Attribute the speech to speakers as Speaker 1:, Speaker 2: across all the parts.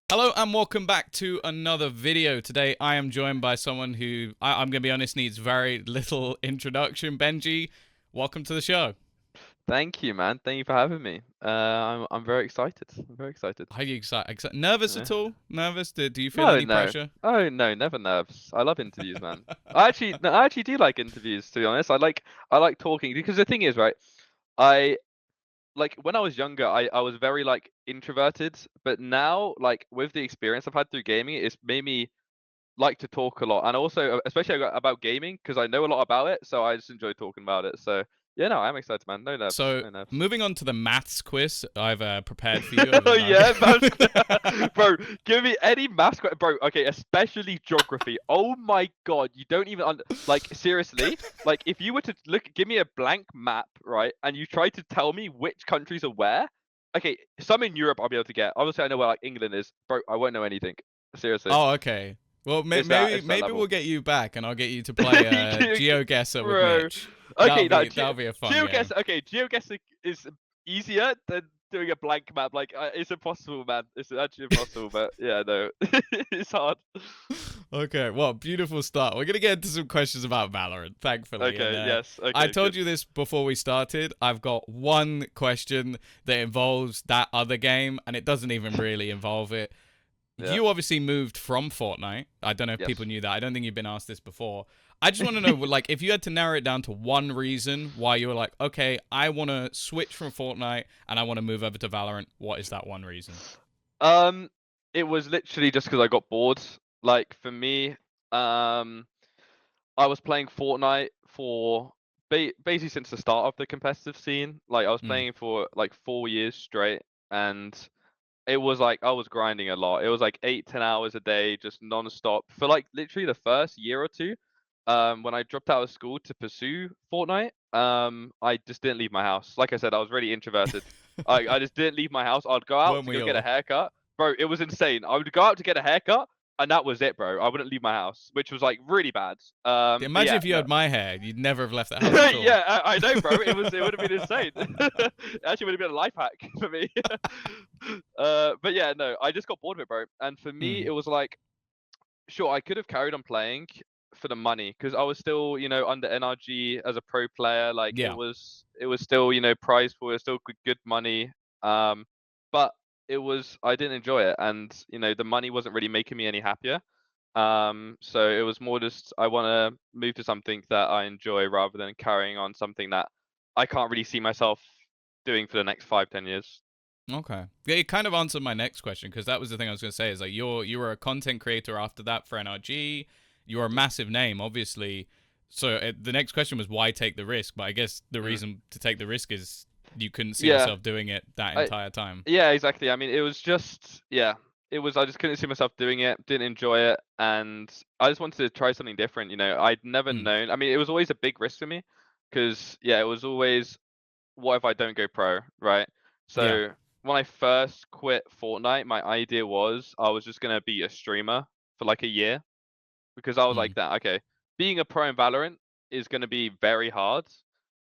Speaker 1: Hello and welcome back to another video. Today I am joined by someone who, I'm going to be honest, needs very little introduction. Benji, welcome to the show.
Speaker 2: Thank you, man. Thank you for having me. I'm very excited. I'm very excited.
Speaker 1: Are you nervous
Speaker 2: Yeah.
Speaker 1: at all? Nervous? Do you feel
Speaker 2: No,
Speaker 1: any
Speaker 2: no.
Speaker 1: pressure?
Speaker 2: Oh no, never nerves. I love interviews, man. I actually do like interviews. To be honest, I like talking because the thing is, right? I like when I was younger, I was very like introverted, but now like with the experience I've had through gaming, it's made me like to talk a lot, and also especially about gaming because I know a lot about it, so I just enjoy talking about it. So yeah, no, I'm excited, man. No nerves,
Speaker 1: So,
Speaker 2: no nerves.
Speaker 1: moving on to the maths quiz I've prepared for you over
Speaker 2: Oh
Speaker 1: the night.
Speaker 2: yeah, maths. Bro, give me any bro. Okay, especially geography. Oh my god, you don't even like seriously. Like if you were to give me a blank map, right, and you try to tell me which countries are where. Okay, some in Europe I'll be able to get. Obviously, I know where like England is, bro. I won't know anything. Seriously,
Speaker 1: Oh, okay. Well,
Speaker 2: it's that
Speaker 1: maybe
Speaker 2: it's that
Speaker 1: maybe
Speaker 2: level.
Speaker 1: we'll get you back, and I'll get you to play GeoGuessr with
Speaker 2: Bro.
Speaker 1: Mitch.
Speaker 2: Okay, now
Speaker 1: That'll be a fun game.
Speaker 2: GeoGuessr. Okay, GeoGuessr is easier than doing a blank map. Like it's impossible, man. It's actually impossible. But yeah, no, it's hard.
Speaker 1: Okay, well, beautiful start. We're gonna get into some questions about Valorant, thankfully. And
Speaker 2: Okay, yes.
Speaker 1: I
Speaker 2: Okay,
Speaker 1: told
Speaker 2: good.
Speaker 1: you this before we started. I've got one question that involves that other game, and it doesn't even really involve it.
Speaker 2: Yeah.
Speaker 1: You obviously moved from Fortnite. I don't know if people
Speaker 2: Yes.
Speaker 1: knew that. I don't think you've been asked this before. I just want to know, like, if you had to narrow it down to one reason why you were like, okay, I want to switch from Fortnite and I want to move over to Valorant. What is that one reason?
Speaker 2: Um, it was literally just because I got bored. Like for me, um, I was playing Fortnite for basically since the start of the competitive scene. Like I was
Speaker 1: Mm.
Speaker 2: playing for like 4 years straight, and it was like I was grinding a lot. It was like 8, 10 hours a day, just non-stop for like literally the first year or two. When I dropped out of school to pursue Fortnite, I just didn't leave my house. Like I said, I was really introverted. I just didn't leave my house. I'd go out
Speaker 1: Weren't
Speaker 2: to
Speaker 1: we
Speaker 2: go get a
Speaker 1: all?
Speaker 2: haircut. Bro, it was insane. I would go out to get a haircut, and that was it, bro. I wouldn't leave my house, which was like really bad. But
Speaker 1: Imagine
Speaker 2: yeah,
Speaker 1: if you
Speaker 2: no.
Speaker 1: had my hair. You'd never have left the house at all.
Speaker 2: Yeah, I know, bro. It would have been insane. It actually would have been a life hack for me. But yeah, no, I just got bored of it, bro. And for me,
Speaker 1: Mm.
Speaker 2: it was like, sure, I could have carried on playing for the money because I was still, under NRG as a pro player. Like
Speaker 1: Yeah.
Speaker 2: it was still, prize pool, it was still good money. Um, but I didn't enjoy it, and the money wasn't really making me any happier. So it was more just I want to move to something that I enjoy rather than carrying on something that I can't really see myself doing for the next 5, 10 years.
Speaker 1: Okay. Yeah, it kind of answered my next question because that was the thing I was going to say is like you were a content creator after that for NRG. You're a
Speaker 2: Yeah.
Speaker 1: massive name, obviously. So the next question was why take the risk? But I guess the
Speaker 2: Mm.
Speaker 1: reason to take the risk is you couldn't see
Speaker 2: Yeah.
Speaker 1: yourself doing it that
Speaker 2: I
Speaker 1: entire time.
Speaker 2: Yeah, exactly. I mean, it was just yeah, it was I just couldn't see myself doing it, didn't enjoy it, and I just wanted to try something different. I'd never
Speaker 1: Mm.
Speaker 2: known. I mean, it was always a big risk for me because yeah, it was always what if I don't go pro, right?
Speaker 1: Yeah.
Speaker 2: So when I first quit Fortnite, my idea was I was just gonna be a streamer for like a year because I was
Speaker 1: Mm.
Speaker 2: like that. Okay, being a pro in Valorant is gonna be very hard.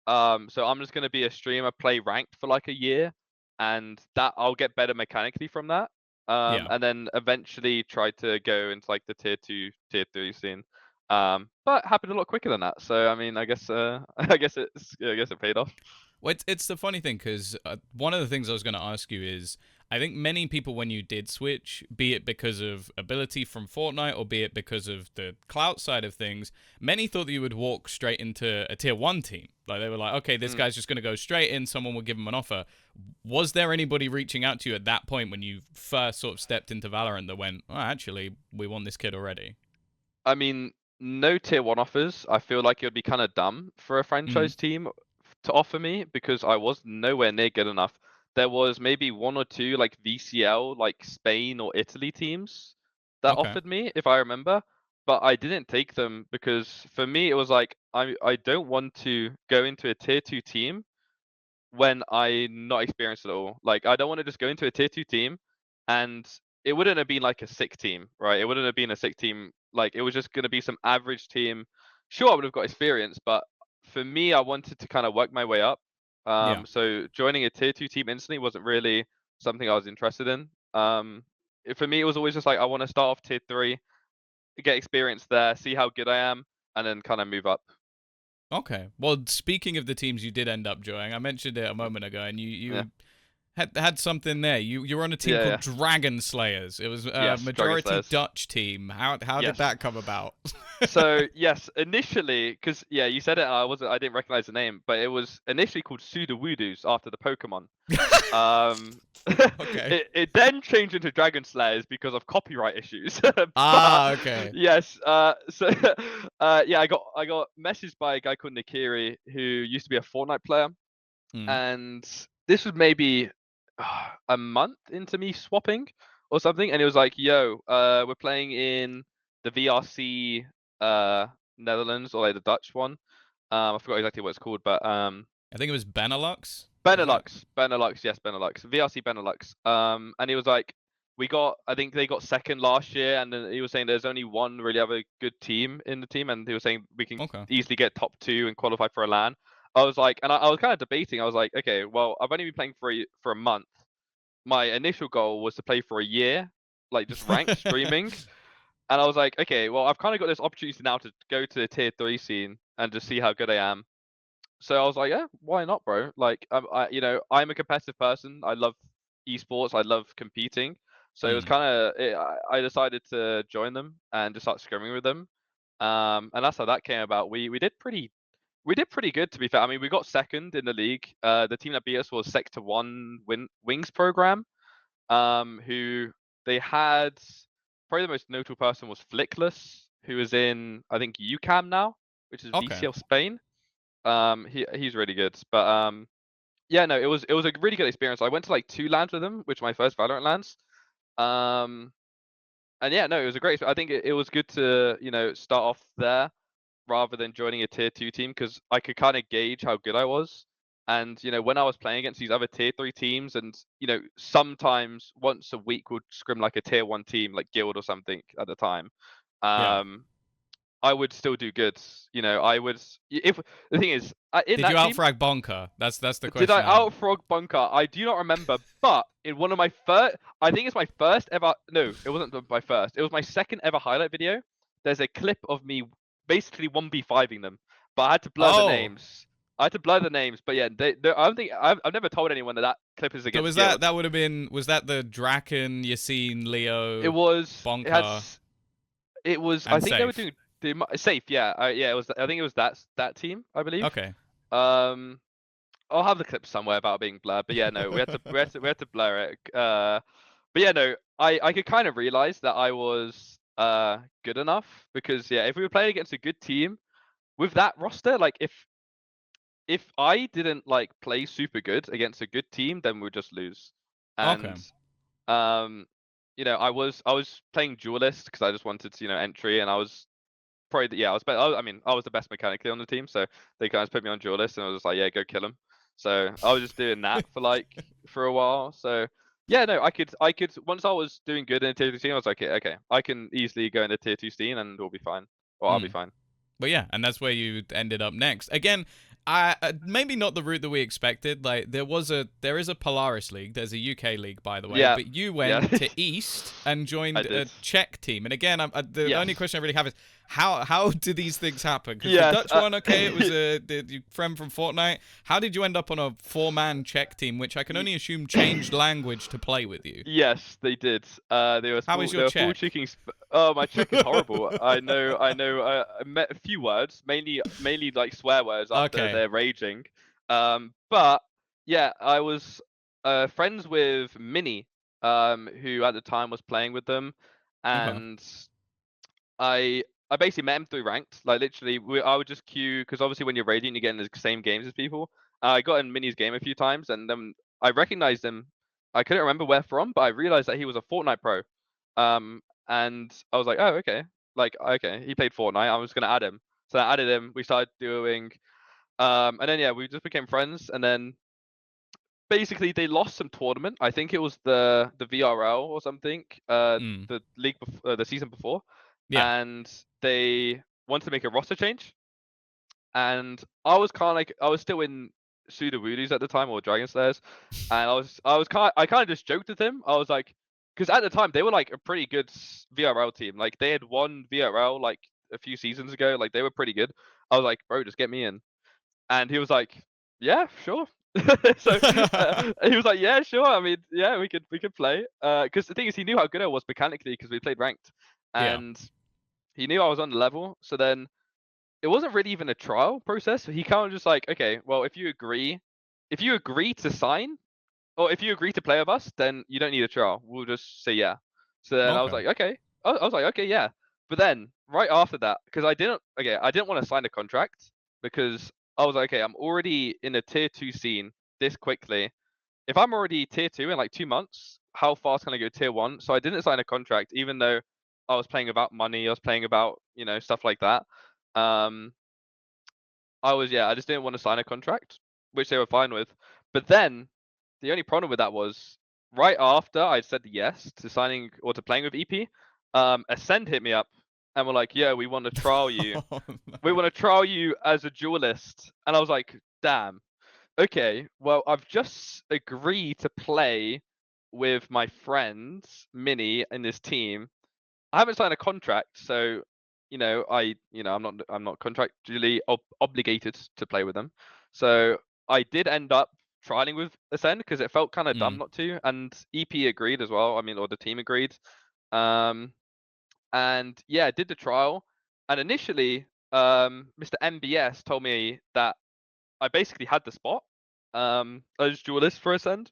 Speaker 2: So I'm just gonna be a streamer, play ranked for like a year, and that I'll get better mechanically from that.
Speaker 1: Yeah.
Speaker 2: And then eventually try to go into like the tier two, tier three scene. But happened a lot quicker than that. So I mean, I guess I guess it paid off.
Speaker 1: Well, it's the funny thing because one of the things I was going to ask you is I think many people, when you did switch, be it because of ability from Fortnite or be it because of the clout side of things, many thought that you would walk straight into a tier one team. Like they were like, okay, this
Speaker 2: Mm.
Speaker 1: guy's just going to go straight in, someone will give him an offer. Was there anybody reaching out to you at that point when you first sort of stepped into Valorant that went, oh, actually, we want this kid already?
Speaker 2: I mean, no tier one offers. I feel like it would be kind of dumb for a
Speaker 1: Mm,
Speaker 2: franchise team to offer me because I was nowhere near good enough. There was maybe one or two like VCL, like Spain or Italy teams that
Speaker 1: okay.
Speaker 2: offered me, if I remember, but I didn't take them because for me it was like I don't want to go into a tier two team when I'm not experienced at all. Like I don't want to just go into a tier two team and it wouldn't have been like a sick team, right? It wouldn't have been a sick team. Like it was just gonna be some average team. Sure, I would have got experience, but for me, I wanted to kind of work my way up.
Speaker 1: Yeah.
Speaker 2: So joining a tier two team instantly wasn't really something I was interested in. for me, it was always just like I want to start off tier 3, get experience there, see how good I am, and then kind of move up.
Speaker 1: Okay. Well, speaking of the teams you did end up joining, I mentioned it a moment ago, and you
Speaker 2: Yeah,
Speaker 1: had something there. You were on a team
Speaker 2: yeah,
Speaker 1: called
Speaker 2: yeah.
Speaker 1: Dragon Slayers. It was a
Speaker 2: Yes, Dragon
Speaker 1: majority
Speaker 2: Slayers.
Speaker 1: Dutch team. How did
Speaker 2: Yes.
Speaker 1: that come about?
Speaker 2: So yes, initially, because yeah, you said it, I didn't recognize the name, but it was initially called Sudowoodoos after the Pokemon. Um,
Speaker 1: Okay.
Speaker 2: it then changed into Dragon Slayers because of copyright issues. But
Speaker 1: Ah, okay.
Speaker 2: yes, so yeah, I got messaged by a guy called Nikiri who used to be a Fortnite player,
Speaker 1: Mm.
Speaker 2: and this was maybe a month into me swapping or something, and it was like, "Yo, we're playing in the VRC Netherlands, or like the Dutch one. I forgot exactly what it's called, but
Speaker 1: I think it was Benelux. Was that?
Speaker 2: Benelux, yes, Benelux, VRC Benelux. And he was like, I think they got second last year, and then he was saying there's only one really other good team in the team, and he was saying we can
Speaker 1: Okay.
Speaker 2: easily get top 2 and qualify for a LAN. I was like, and I was kind of debating. I was like, okay, well, I've only been playing for a month. My initial goal was to play for a year, like just ranked streaming. And I was like, okay, well, I've kind of got this opportunity now to go to the tier 3 scene and just see how good I am. So I was like, yeah, why not, bro? Like, I'm a competitive person. I love esports. I love competing. So it was
Speaker 1: Mm.
Speaker 2: kind of, I decided to join them and just start scrimming with them. And that's how that came about. We did pretty good, to be fair. I mean, we got second in the league. The team that beat us was Sector One Wings program. Who they had, probably the most notable person was Flickless, who is in, I think, UCAM now, which is
Speaker 1: Okay.
Speaker 2: VCL Spain. He's really good. But yeah, no, it was a really good experience. I went to like 2 lands with him, which were my first Valorant lands. Um, and yeah, no, it was a great. I think it was good to start off there rather than joining a tier 2 team, because I could kind of gauge how good I was. And when I was playing against these other tier 3 teams, and sometimes once a week would scrim like a tier 1 team, like Guild or something at the time.
Speaker 1: Yeah.
Speaker 2: Um, I would still do good. I would, if the thing is, in
Speaker 1: Did you
Speaker 2: that team,
Speaker 1: outfrag Bonker? That's the
Speaker 2: did I
Speaker 1: question I have.
Speaker 2: outfrog Bunker? I do not remember, but in one of my first, I think it's my first ever. No, it wasn't my first. It was my second ever highlight video. There's a clip of me basically 1v5ing them, but I had to blur the
Speaker 1: Oh,
Speaker 2: names. I had to blur the names, but yeah, I don't think I've never told anyone that clip is
Speaker 1: so
Speaker 2: against
Speaker 1: was that
Speaker 2: Guild.
Speaker 1: that would have been was that the Draken, Yassine,
Speaker 2: It
Speaker 1: Leo,
Speaker 2: was. It had.
Speaker 1: Bonker,
Speaker 2: It was. I
Speaker 1: and
Speaker 2: think they were
Speaker 1: Safe?
Speaker 2: doing. Safe, yeah. Yeah, it was. I think it was that team, I believe.
Speaker 1: Okay.
Speaker 2: Um, I'll have the clip somewhere about being blurred, but yeah, no, we had to blur it. But yeah, no, I could kind of realize that I was good enough, because yeah, if we were playing against a good team with that roster, like if I didn't like play super good against a good team, then we'd just lose.
Speaker 1: Okay.
Speaker 2: And um, I was playing duelist because I just wanted to entry, and I was probably yeah, I was better. I mean, I was the best mechanically on the team, so they kind of put me on duelist, and I was just like, yeah, go kill him. So I was just doing that for a while. So yeah, no, I could once I was doing good in a tier 2 scene, I was like, okay, I can easily go into tier 2 scene and we'll be fine, or I'll be
Speaker 1: Mm.
Speaker 2: fine.
Speaker 1: But yeah, and that's where you ended up next. Again, maybe not the route that we expected. Like there is a Polaris League. There's a UK league, by the way.
Speaker 2: Yeah,
Speaker 1: But you
Speaker 2: yeah,
Speaker 1: went to East and
Speaker 2: I
Speaker 1: joined
Speaker 2: did.
Speaker 1: a Czech team. And again, the
Speaker 2: Yes,
Speaker 1: only question I really have is how do these things happen? Because the
Speaker 2: yes.
Speaker 1: Dutch one, okay, it was the friend from Fortnite. How did you end up on a 4-man Czech team, which I can only assume changed language to play with you?
Speaker 2: Yes, they did. They were
Speaker 1: How is
Speaker 2: full.
Speaker 1: your
Speaker 2: They were full
Speaker 1: Czech?
Speaker 2: checking. Oh, my Czech is horrible. I know. I know. I met a few words, mainly like swear words after
Speaker 1: Okay.
Speaker 2: they're raging. But yeah, I was friends with Minnie, who at the time was playing with them,
Speaker 1: Okay.
Speaker 2: and I basically met him through ranked. Like literally, I would just queue, because obviously when you're radiant, you get in the same games as people. I got in Minnie's game a few times, and then I recognized him. I couldn't remember where from, but I realized that he was a Fortnite pro. And I was like, oh, okay. Like, okay, he played Fortnite. I was gonna add him. So I added him. We started doing, and then yeah, we just became friends. And then basically they lost some tournament. I think it was the VRL or something.
Speaker 1: Mm.
Speaker 2: The league, the season before,
Speaker 1: Yeah.
Speaker 2: and they wanted to make a roster change. And I was still in Sudowoodoos at the time, or Dragon Slayers, and I kind of just joked with him. I was like, because at the time they were like a pretty good VRL team. Like they had won VRL like a few seasons ago. Like they were pretty good. I was like, bro, just get me in. And he was like, yeah, sure. So he was like, yeah, sure. I mean, yeah, we could play. Because the thing is, he knew how good I was mechanically because we played ranked,
Speaker 1: Yeah.
Speaker 2: and he knew I was on the level. So then it wasn't really even a trial process. He kind of just like, okay, well, if you agree to sign, or if you agree to play with us, then you don't need a trial. We'll just say yeah. So then I was
Speaker 1: Okay.
Speaker 2: like, okay. I was like, okay, yeah. But then right after that, because I didn't want to sign a contract because I was like, okay, I'm already in a tier 2 scene this quickly. If I'm already tier 2 in like 2 months, how fast can I go tier 1? So I didn't sign a contract, even though I was playing about money, I was playing about, stuff like that. Um, I just didn't want to sign a contract, which they were fine with. But then the only problem with that was right after I said yes to signing or to playing with EP, Ascend hit me up and were like, "Yeah, we want to trial you.
Speaker 1: Oh,
Speaker 2: We
Speaker 1: no.
Speaker 2: want to trial you as a duelist." And I was like, "Damn. Okay. Well, I've just agreed to play with my friend Minnie in this team. I haven't signed a contract, so I'm not contractually obligated to play with them. So I did end up trialing with Ascend because it felt kind of dumb
Speaker 1: Mm.
Speaker 2: not to, and EP agreed as well. I mean, or the team agreed. Um, and yeah, I did the trial, and initially, Mr. MBS told me that I basically had the spot as duelist for Ascend.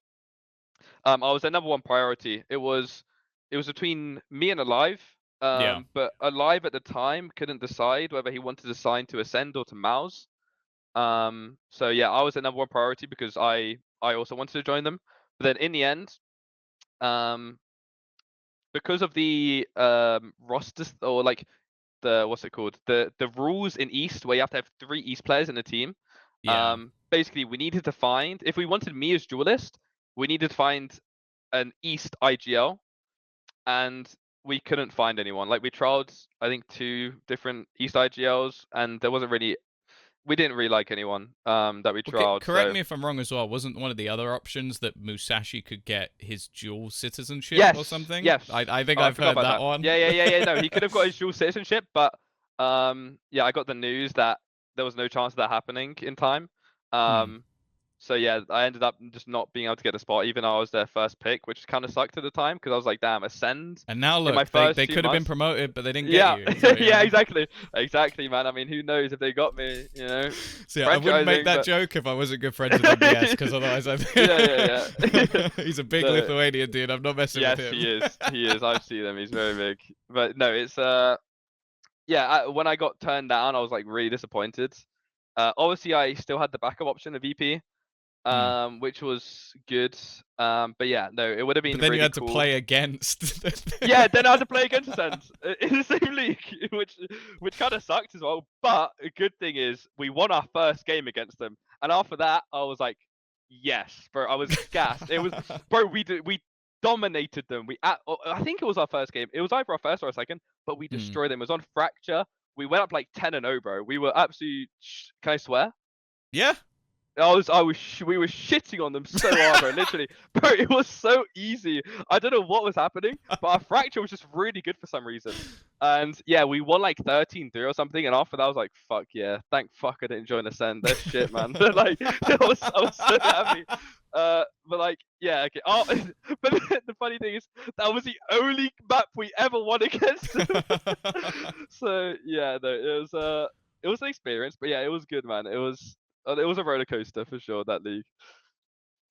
Speaker 2: I was their number one priority. It was between me and Alive.
Speaker 1: Yeah.
Speaker 2: But Alive at the time couldn't decide whether he wanted to sign to Ascend or to Mouse. So yeah, I was the number one priority because I also wanted to join them. But then in the end, um, because of the rosters or like the what's it called, the rules in East where you have to have 3 East players in a team.
Speaker 1: Yeah.
Speaker 2: Basically we needed to find, if we wanted me as duelist, we needed to find an East IGL, and we couldn't find anyone. Like we tried, I think 2 different East IGLs, and we didn't really like anyone that we
Speaker 1: Well,
Speaker 2: tried.
Speaker 1: correct
Speaker 2: So
Speaker 1: me if I'm wrong as well. Wasn't one of the other options that Musashi could get his dual citizenship or
Speaker 2: yes,
Speaker 1: something?
Speaker 2: yes.
Speaker 1: I think
Speaker 2: Oh, I
Speaker 1: I've
Speaker 2: forgot
Speaker 1: heard
Speaker 2: about
Speaker 1: that
Speaker 2: that.
Speaker 1: one.
Speaker 2: Yeah. No, he could have got his dual citizenship, but yeah, I got the news that there was no chance of that happening in time.
Speaker 1: Hmm.
Speaker 2: So yeah, I ended up just not being able to get a spot, even though I was their first pick, which kind of sucked at the time because I was like, damn, Ascend
Speaker 1: And now
Speaker 2: in my
Speaker 1: look, they
Speaker 2: first
Speaker 1: they
Speaker 2: two
Speaker 1: could have been
Speaker 2: months.
Speaker 1: promoted, but they didn't get
Speaker 2: Yeah,
Speaker 1: you. So
Speaker 2: yeah, exactly, man. I mean, who knows if they got me,
Speaker 1: so yeah, I wouldn't make
Speaker 2: franchising,
Speaker 1: that
Speaker 2: but
Speaker 1: joke if I wasn't good friends with MBS, because otherwise I
Speaker 2: yeah.
Speaker 1: he's a big
Speaker 2: No,
Speaker 1: Lithuanian dude. I'm not messing with
Speaker 2: yes,
Speaker 1: him.
Speaker 2: he is. He is. I've seen him. He's very big. But no, it's yeah. When I got turned down, I was like really disappointed. Obviously, I still had the backup option of EP,
Speaker 1: Hmm.
Speaker 2: which was good. But yeah, no, it would have
Speaker 1: But
Speaker 2: been
Speaker 1: then you
Speaker 2: really
Speaker 1: had to
Speaker 2: cool.
Speaker 1: play against.
Speaker 2: Yeah, then I had to play against Ascend in the same league, which kind of sucked as well. But a good thing is we won our first game against them, and after that, I was like, yes, bro. I was gassed. It was, bro. We dominated them. I think it was our first game. It was either our first or our second, but we
Speaker 1: Hmm.
Speaker 2: destroyed them. It was on Fracture. We went up like 10-0, bro. We were absolute. Can I swear?
Speaker 1: Yeah.
Speaker 2: We were shitting on them so hard, bro. Literally, bro, it was so easy. I don't know what was happening, but our fracture was just really good for some reason. And yeah, we won like 13-3 or something. And after that, I was like, fuck yeah, thank fuck I didn't join Ascend. They're shit, man. Like, I was so happy. But like, yeah, okay. Oh, but the funny thing is, that was the only map we ever won against them. So yeah, no, it was an experience, but yeah, it was good, man. It was a roller coaster for sure, that league.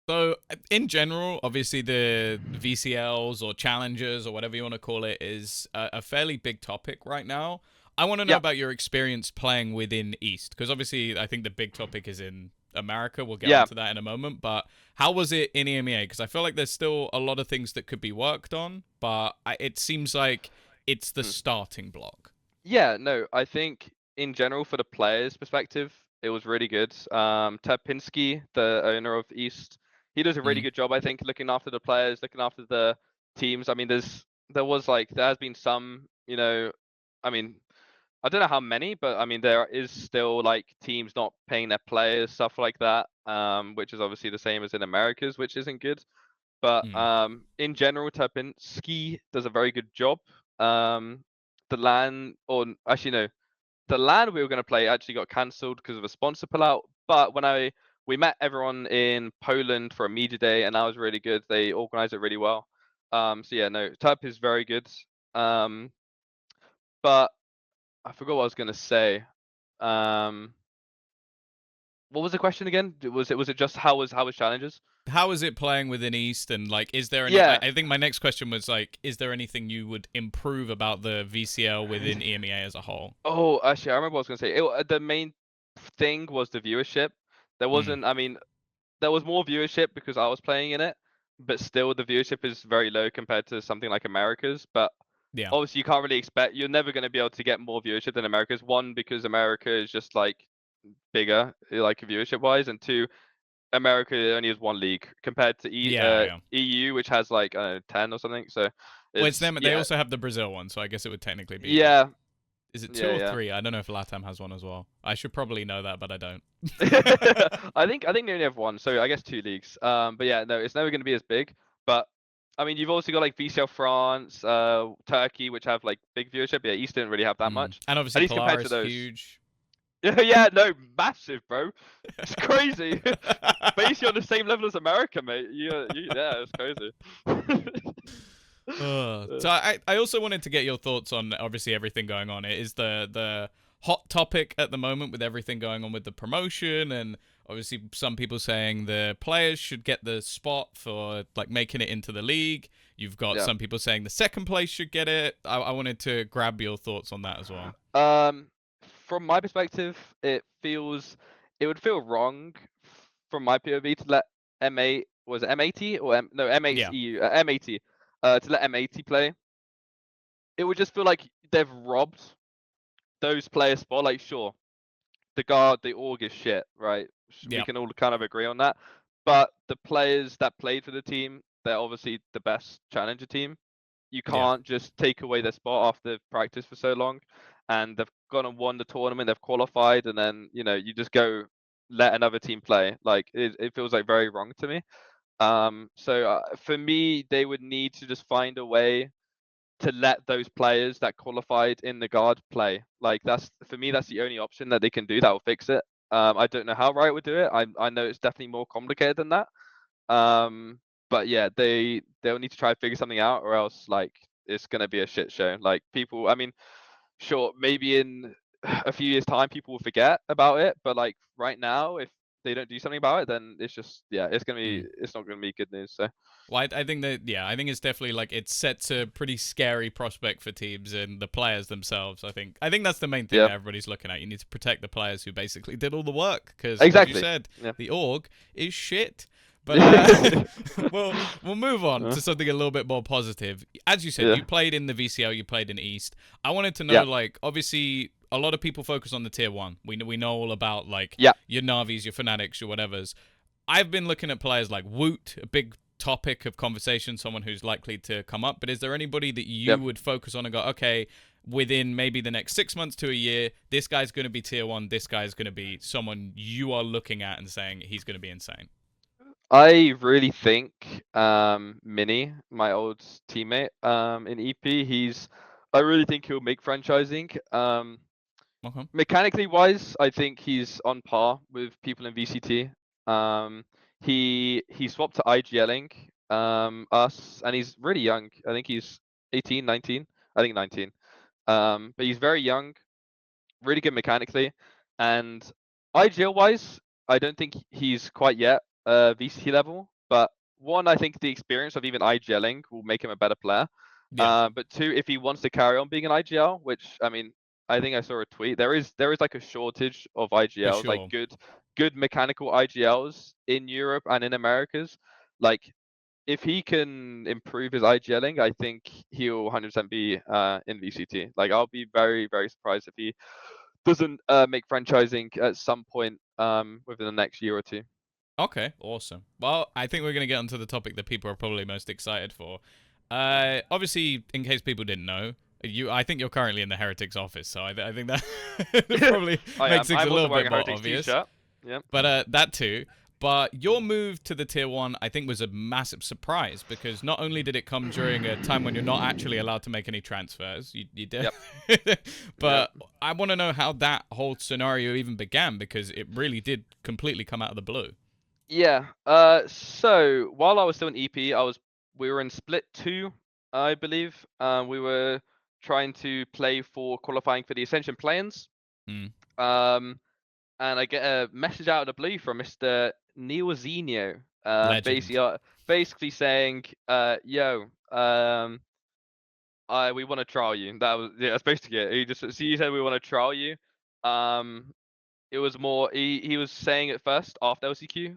Speaker 1: So, in general, obviously the VCLs or challengers or whatever you want to call it is a fairly big topic right now. I want to know
Speaker 2: Yeah.
Speaker 1: about your experience playing within East, because obviously I think the big topic is in America. We'll get
Speaker 2: Yeah.
Speaker 1: onto that in a moment. But how was it in EMEA? Because I feel like there's still a lot of things that could be worked on, but it seems like it's the
Speaker 2: Mm.
Speaker 1: starting block.
Speaker 2: Yeah, no, I think in general for the players' perspective, it was really good. Ted Pinsky, the owner of East, he does a really
Speaker 1: Mm.
Speaker 2: good job, I think, looking after the players, looking after the teams. I mean, there has been some, I mean, I don't know how many, but I mean, there is still like teams not paying their players, stuff like that, which is obviously the same as in Americas, which isn't good. But
Speaker 1: Mm.
Speaker 2: in general, Turpinski does a very good job. The LAN, or actually no, the LAN we were going to play actually got cancelled because of a sponsor pullout. But when we met everyone in Poland for a media day, and that was really good. They organized it really well. So yeah, no, Turp is very good. But I forgot what I was going to say. What was the question again? Was it just how was challenges?
Speaker 1: How is it playing within East, and like, is there any? I,
Speaker 2: Yeah.
Speaker 1: I think my next question was like, is there anything you would improve about the VCL within EMEA as a whole?
Speaker 2: Oh, actually, I remember what I was going to say. The main thing was the viewership. There
Speaker 1: Mm.
Speaker 2: wasn't. I mean, there was more viewership because I was playing in it, but still the viewership is very low compared to something like America's. But
Speaker 1: Yeah.
Speaker 2: obviously, you can't really expect. You're never going to be able to get more viewership than America's. One, because America is just like bigger, like viewership wise, and two, America only has one league compared to
Speaker 1: Yeah, yeah.
Speaker 2: EU, which has like 10 or something. So
Speaker 1: Well, it's
Speaker 2: it's
Speaker 1: them. They
Speaker 2: yeah,
Speaker 1: also have the Brazil one, so I guess it would technically be like,
Speaker 2: yeah,
Speaker 1: is it two
Speaker 2: yeah,
Speaker 1: or
Speaker 2: yeah.
Speaker 1: three? I don't know if LATAM has one as well. I should probably know that, but I don't.
Speaker 2: I think they only have one, so I guess two leagues. But yeah, no, it's never going to be as big. But I mean, you've also got like VCL France, Turkey, which have like big viewership. Yeah, East didn't really have that much,
Speaker 1: And
Speaker 2: at
Speaker 1: obviously,
Speaker 2: least compared to
Speaker 1: Polaris
Speaker 2: those.
Speaker 1: huge.
Speaker 2: Yeah, no, massive, bro. It's crazy. Basically on the same level as America, mate. Yeah, it's crazy.
Speaker 1: So I also wanted to get your thoughts on obviously everything going on. It is the hot topic at the moment with everything going on with the promotion, and obviously some people saying the players should get the spot for like making it into the league. You've got
Speaker 2: Yeah.
Speaker 1: some people saying the second place should get it. I wanted to grab your thoughts on that as well.
Speaker 2: Um, from my perspective, it would feel wrong from my POV to let M8 was it M80 or no M8's
Speaker 1: Yeah,
Speaker 2: EU M80 to let M80 play. It would just feel like they've robbed those players' spot. Like, sure, the guard, the org is shit, right? We
Speaker 1: yeah,
Speaker 2: can all kind of agree on that. But the players that played for the team, they're obviously the best challenger team. You
Speaker 1: yeah,
Speaker 2: can't just take away their spot after practice for so long, and they've gone and won the tournament, they've qualified, and then you just go let another team play. Like it feels like very wrong to me. So for me, they would need to just find a way to let those players that qualified in the guard play. Like that's for me, that's the only option that they can do that will fix it. I don't know how Riot would do it. I know it's definitely more complicated than that. But yeah, they'll need to try to figure something out, or else like it's gonna be a shit show. Like people, I mean, sure, maybe in a few years' time, people will forget about it, but like right now, if they don't do something about it, then it's just yeah,
Speaker 1: mm.
Speaker 2: it's not gonna be good news. So
Speaker 1: Well, I think that I think it's definitely like it sets a pretty scary prospect for teams and the players themselves. I think that's the main thing
Speaker 2: yeah,
Speaker 1: that everybody's looking at. You need to protect the players who basically did all the work because, as you
Speaker 2: exactly.
Speaker 1: said,
Speaker 2: Yeah.
Speaker 1: the org is shit. But we'll move on to something a little bit more positive. As you said,
Speaker 2: Yeah.
Speaker 1: you played in the VCL, you played in East. I wanted to know,
Speaker 2: Yeah.
Speaker 1: like, obviously, a lot of people focus on the tier one. We know all about like
Speaker 2: Yeah.
Speaker 1: your Navis, your Fanatics, your whatevers. I've been looking at players like Woot, a big topic of conversation, someone who's likely to come up. But is there anybody that
Speaker 2: Yeah.
Speaker 1: you would focus on and go, okay, within maybe the next 6 months to a year, this guy's going to be tier one, this guy's going to be someone you are looking at and saying he's going to be insane?
Speaker 2: I really think Mini, my old teammate in EP, I really think he'll make franchising.
Speaker 1: Okay.
Speaker 2: Mechanically wise, I think he's on par with people in VCT. He swapped to IGLing us, and he's really young. I think he's 18, 19. I think 19. But he's very young, really good mechanically, and IGL wise, I don't think he's quite yet VCT level. But one, I think the experience of even IGLing will make him a better player.
Speaker 1: Yeah,
Speaker 2: But two, if he wants to carry on being an IGL, which I mean, I think I saw a tweet. There is like a shortage of
Speaker 1: for
Speaker 2: IGLs, like
Speaker 1: sure.
Speaker 2: good mechanical IGLs in Europe and in Americas. Like if he can improve his IGLing, I think he'll 100% be in VCT. Like I'll be very very surprised if he doesn't make franchising at some point within the next year or two.
Speaker 1: Okay, awesome. Well, I think we're going to get onto the topic that people are probably most excited for. Obviously, in case people didn't know, I think you're currently in the Heretics office, so I think that probably
Speaker 2: I
Speaker 1: makes
Speaker 2: am.
Speaker 1: things a
Speaker 2: I'm also
Speaker 1: little
Speaker 2: wearing
Speaker 1: bit
Speaker 2: a
Speaker 1: more
Speaker 2: Heretics
Speaker 1: obvious.
Speaker 2: t-shirt. Yeah.
Speaker 1: But that too. But your move to the tier 1, I think, was a massive surprise because not only did it come during a time when you're not actually allowed to make any transfers, you did,
Speaker 2: Yep. Yep.
Speaker 1: but I want to know how that whole scenario even began because it really did completely come out of the blue.
Speaker 2: Yeah. So while I was still in EP, we were in split 2, I believe. We were trying to play for qualifying for the Ascension play-ins.
Speaker 1: Mm.
Speaker 2: Um, and I get a message out of the blue from Mr. Neil Zinio,
Speaker 1: Legend.
Speaker 2: basically saying, yo, we want to trial you. That's basically it. He said we want to trial you. Um, it was more he was saying at first after LCQ,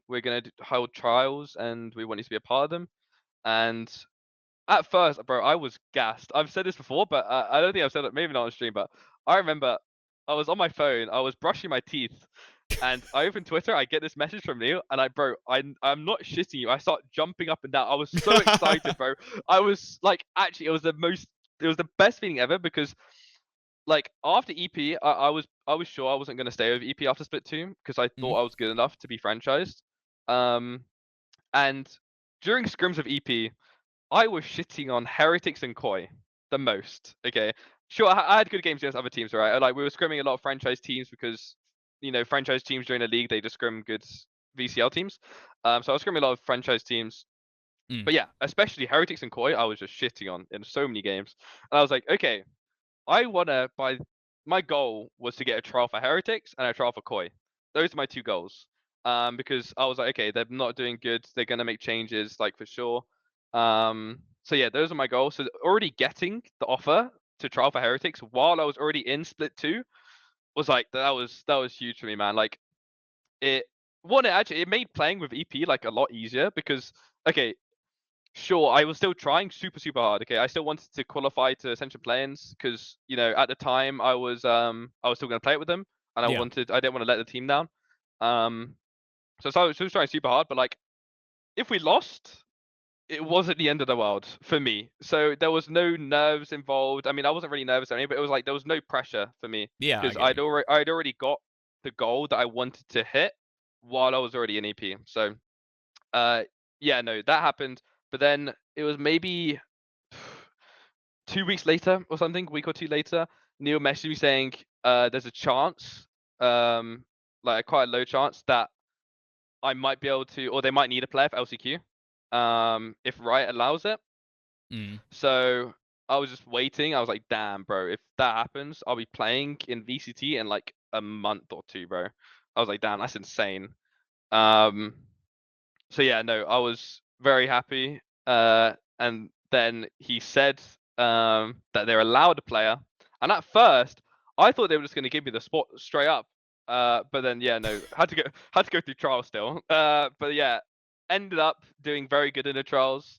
Speaker 2: we're gonna hold trials and we want you to be a part of them. And at first, bro, I was gassed. I've said this before, but I don't think I've said it. Maybe not on stream, but I remember I was on my phone. I was brushing my teeth, and I opened Twitter. I get this message from Neil, and I'm not shitting you. I start jumping up and down. I was so excited, bro. I was like, actually, it was the best feeling ever because like after EP, I was sure I wasn't gonna stay with EP after Split 2 because I
Speaker 1: Mm.
Speaker 2: thought I was good enough to be franchised. Um, and during scrims of EP, I was shitting on Heretics and Koi the most. Okay, sure, I had good games against other teams, right? Like we were scrimming a lot of franchise teams because franchise teams during the league they just scrim good VCL teams. So I was scrimming a lot of franchise teams.
Speaker 1: Mm.
Speaker 2: But yeah, especially Heretics and Koi, I was just shitting on in so many games. And I was like, okay, I wanna my goal was to get a trial for Heretics and a trial for Koi. Those are my 2 goals. Because I was like, okay, they're not doing good. They're gonna make changes, like for sure. So yeah, those are my goals. So already getting the offer to trial for Heretics while I was already in Split 2 was like that was huge for me, man. Like it it made playing with EP like a lot easier because okay, sure, I was still trying super, super hard. Okay, I still wanted to qualify to Ascension play-ins because at the time I was still gonna play it with them, and
Speaker 1: Yeah.
Speaker 2: I didn't want to let the team down. Um, so I was still trying super hard, but like if we lost, it wasn't the end of the world for me. So there was no nerves involved. I mean, I wasn't really nervous or anything, but it was like there was no pressure for me
Speaker 1: Yeah, I
Speaker 2: because
Speaker 1: get you.
Speaker 2: I'd already got the goal that I wanted to hit while I was already in EP. So uh, yeah, no, that happened. But then it was maybe 2 weeks later or something, a week or two later, Neil messaged me saying, there's a chance, like quite a low chance that I might be able to, or they might need a player for LCQ, if Riot allows it.
Speaker 1: Mm.
Speaker 2: So I was just waiting. I was like, damn, bro, if that happens, I'll be playing in VCT in like a month or two, bro. I was like, damn, that's insane. Um, so yeah, no, I was very happy. And then he said that they're allowed a player. And at first, I thought they were just going to give me the spot straight up. But then yeah, no, had to go through trials still. But yeah, ended up doing very good in the trials.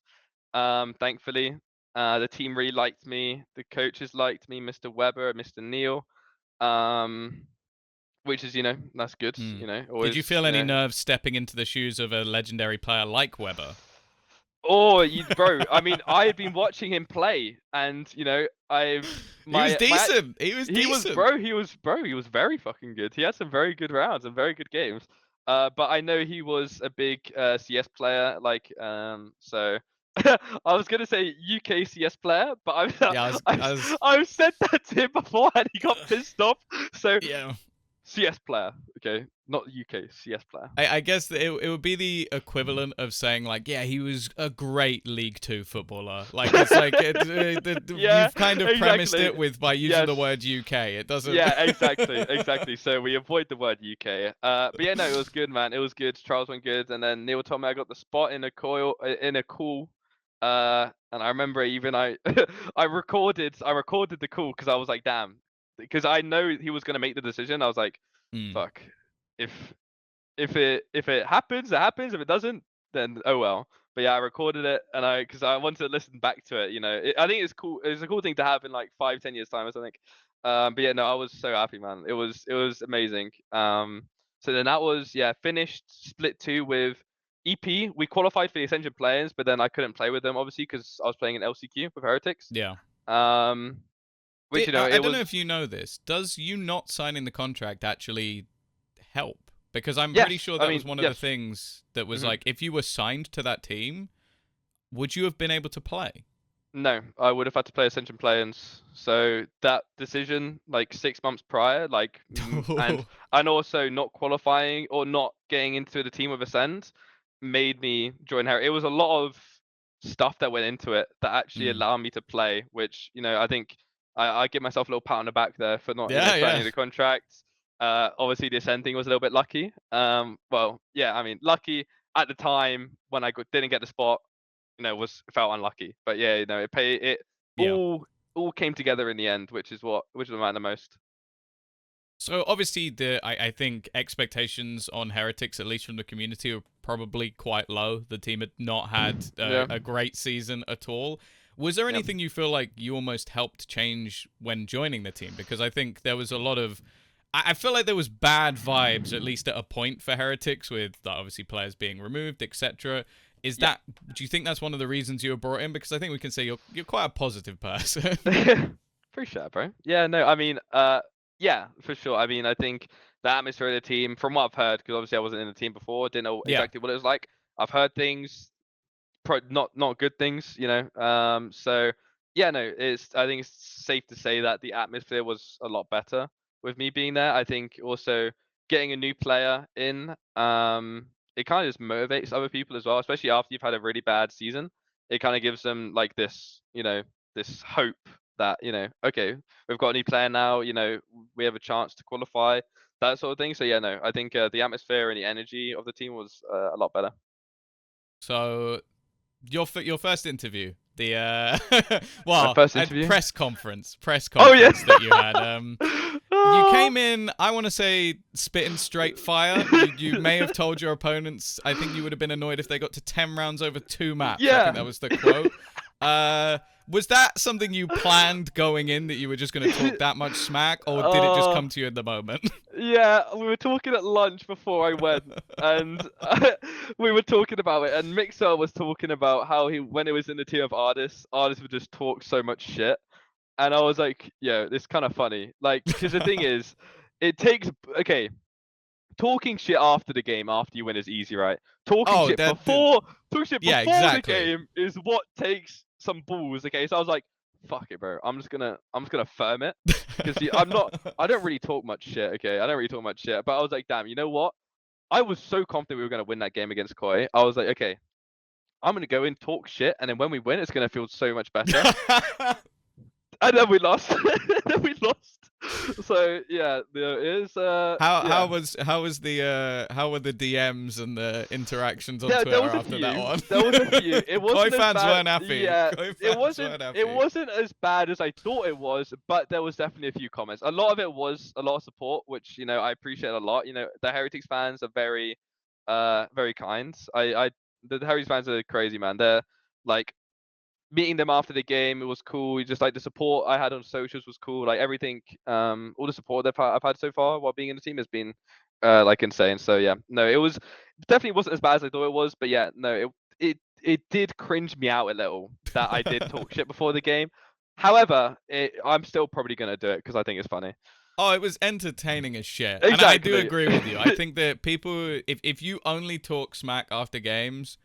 Speaker 2: Thankfully, the team really liked me. The coaches liked me, Mr. Weber, Mr. Neil. Um, which is that's good.
Speaker 1: Mm. Did you
Speaker 2: Always
Speaker 1: feel any nerves stepping into the shoes of a legendary player like Weber?
Speaker 2: Oh, bro. I mean, I had been watching him play, and
Speaker 1: He was
Speaker 2: my
Speaker 1: decent. He was decent.
Speaker 2: he was very fucking good. He had some very good rounds and very good games. But I know he was a big CS player, like so. I was gonna say UK CS player, but
Speaker 1: Yeah,
Speaker 2: I've said that to him before, and he got pissed off. So
Speaker 1: yeah.
Speaker 2: CS player, okay, not UK CS player.
Speaker 1: I guess that it would be the equivalent of saying like, yeah, he was a great League Two footballer. Like it's like
Speaker 2: Yeah,
Speaker 1: you've kind of premised
Speaker 2: exactly.
Speaker 1: it with by using the
Speaker 2: Yes.
Speaker 1: word UK. It doesn't.
Speaker 2: Yeah, exactly, exactly. So we avoid the word UK. But yeah, no, it was good, man. It was good. Trials went good, and then Neil told me I got the spot in a call. And I remember even I recorded the call because I was like, damn, because I know he was gonna make the decision. I was like,
Speaker 1: Mm.
Speaker 2: fuck, if if it happens, it happens. If it doesn't, then oh well. But yeah, I recorded it, and because I wanted to listen back to it. I think it's cool. It's a cool thing to have in like 5, 10 years time or something. But yeah, no, I was so happy, man. It was amazing. So then that was finished split 2 with EP. We qualified for the Ascension players, but then I couldn't play with them obviously because I was playing in LCQ with Heretics.
Speaker 1: Yeah.
Speaker 2: Um, which
Speaker 1: I
Speaker 2: it
Speaker 1: don't know
Speaker 2: was.
Speaker 1: if you know this. Does you not signing the contract actually help? Because I'm
Speaker 2: Yes,
Speaker 1: pretty sure
Speaker 2: I
Speaker 1: that was
Speaker 2: mean,
Speaker 1: one of the
Speaker 2: yes.
Speaker 1: things that was
Speaker 2: Mhm.
Speaker 1: like, if you were signed to that team, would you have been able to play?
Speaker 2: No, I would have had to play Ascension play-ins. So that decision, like 6 months prior, and also not qualifying or not getting into the team with Ascend, made me join Harry. It was a lot of stuff that went into it that actually
Speaker 1: Mm.
Speaker 2: allowed me to play, which I think I give myself a little pat on the back there for not
Speaker 1: Yeah,
Speaker 2: signing
Speaker 1: yeah.
Speaker 2: the contract. Obviously the Ascend thing was a little bit lucky. Well, yeah, I mean lucky at the time when didn't get the spot, was felt unlucky. But yeah, it
Speaker 1: Yeah.
Speaker 2: all came together in the end, which is what mattered the most.
Speaker 1: So obviously, I think expectations on Heretics, at least from the community, are probably quite low. The team had not had
Speaker 2: Yeah,
Speaker 1: a great season at all. Was there
Speaker 2: yeah,
Speaker 1: anything you feel like you almost helped change when joining the team? Because I think there was a lot of, I feel like there was bad vibes, at least at a point, for Heretics, with obviously players being removed, etc. Is
Speaker 2: yeah.
Speaker 1: that? Do you think that's one of the reasons you were brought in? Because I think we can say you're quite a positive person.
Speaker 2: Appreciate it, bro. Yeah, no, I mean, yeah, for sure. I mean, I think the atmosphere of the team, from what I've heard, because obviously I wasn't in the team before, didn't know
Speaker 1: Yeah.
Speaker 2: exactly what it was like. I've heard things, not good things, So yeah, no, I think it's safe to say that the atmosphere was a lot better with me being there. I think also getting a new player in, it kind of just motivates other people as well, especially after you've had a really bad season. It kind of gives them like this hope that okay, we've got a new player now. We have a chance to qualify, that sort of thing. So yeah, no, I think the atmosphere and the energy of the team was a lot better.
Speaker 1: So your first interview, the
Speaker 2: My
Speaker 1: well,
Speaker 2: first
Speaker 1: a
Speaker 2: interview.
Speaker 1: press
Speaker 2: Oh yeah.
Speaker 1: conference that you had. You
Speaker 2: Ah,
Speaker 1: came in, I want to say, spitting straight fire. You may have told your opponents. I think you would have been annoyed if they got to 10 rounds over 2 maps. I think that
Speaker 2: yeah.
Speaker 1: was the quote. Was that something you planned going in, that you were just going to talk that much smack, or did it just
Speaker 2: Oh,
Speaker 1: come to you in the moment?
Speaker 2: yeah. We were talking at lunch before I went, and we were talking about it. And Mixer was talking about how when he was in the team of artists would just talk so much shit. And I was like, yo, this kind of funny. Like, because the thing is, it takes okay. Talking shit after the game, after you win, is easy, right? Talking
Speaker 1: Oh,
Speaker 2: shit
Speaker 1: yeah,
Speaker 2: before the
Speaker 1: exactly.
Speaker 2: game is what takes some balls. Okay, so I was like, fuck it, bro. I'm just gonna firm it, because I don't really talk much shit. Okay, I don't really talk much shit. But I was like, damn, you know what? I was so confident we were gonna win that game against Koi. I was like, okay, I'm gonna go in, talk shit, and then when we win, it's gonna feel so much better. And then we lost. Then we lost. So yeah, there is
Speaker 1: How
Speaker 2: yeah.
Speaker 1: was how were the DMs and the interactions on
Speaker 2: There
Speaker 1: Twitter
Speaker 2: was a
Speaker 1: after that
Speaker 2: few.
Speaker 1: one?
Speaker 2: There was a few. It
Speaker 1: Koi
Speaker 2: wasn't as
Speaker 1: fans
Speaker 2: bad.
Speaker 1: weren't happy.
Speaker 2: Yeah,
Speaker 1: Koi
Speaker 2: it
Speaker 1: fans
Speaker 2: wasn't.
Speaker 1: weren't
Speaker 2: It
Speaker 1: happy.
Speaker 2: wasn't as bad as I thought it was, but there was definitely a few comments. A lot of it was a lot of support, which I appreciate a lot. The Heretics fans are very kind. The Heretics fans are crazy, man. They're like meeting them after the game. It was cool. Just like the support I had on socials was cool. Like everything, all the support I've had so far while being in the team has been like insane. So yeah, no, it was definitely wasn't as bad as I thought it was. But yeah, no, it did cringe me out a little that I did talk shit before the game. However, I'm still probably gonna do it because I think it's funny.
Speaker 1: Oh, it was entertaining as shit. And I do
Speaker 2: Exactly.
Speaker 1: agree with you. I think that people, if you only talk smack after games,